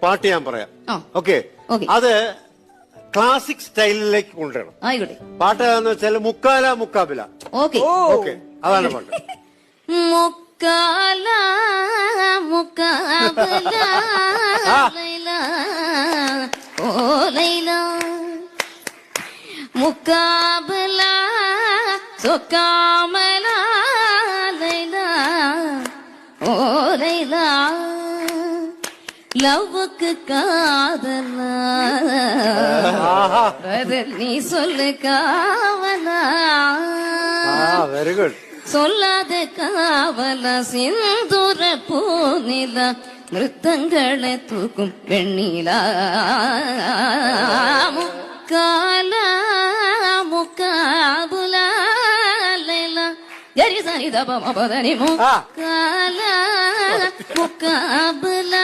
പാട്ട് ഞാൻ പറയാം. ആ. Okay, okay. അത് ക്ലാസിക് സ്റ്റൈലിലേക്ക് കൊണ്ടുവരണം. ആയിക്കോട്ടെ. പാട്ട് എന്ന് വെച്ചാൽ മുക്കാല മുക്കാബില. ഓക്കെ. ഓക്കെ, അതാണ് പാട്ട്. മുക്കാല മുക്കാബില ലൈല ഓ ലൈല മുക്കാബില സുക്കാമല ലൈല ഓ ലൈല லவ்வுக்கு காதலா பதில் நீ சொல்லு காவலா വെരി ഗുഡ്. சொல்லாத காவலா சிந்துர பூநிலா நൃത്തങ്ങളെ തൂക്കും വെണ്ണീല മുക്കാല മുക്കാബുല ലൈല ഗരി സനി ദപ മപദനി മുക്കാല മുക്കാബുല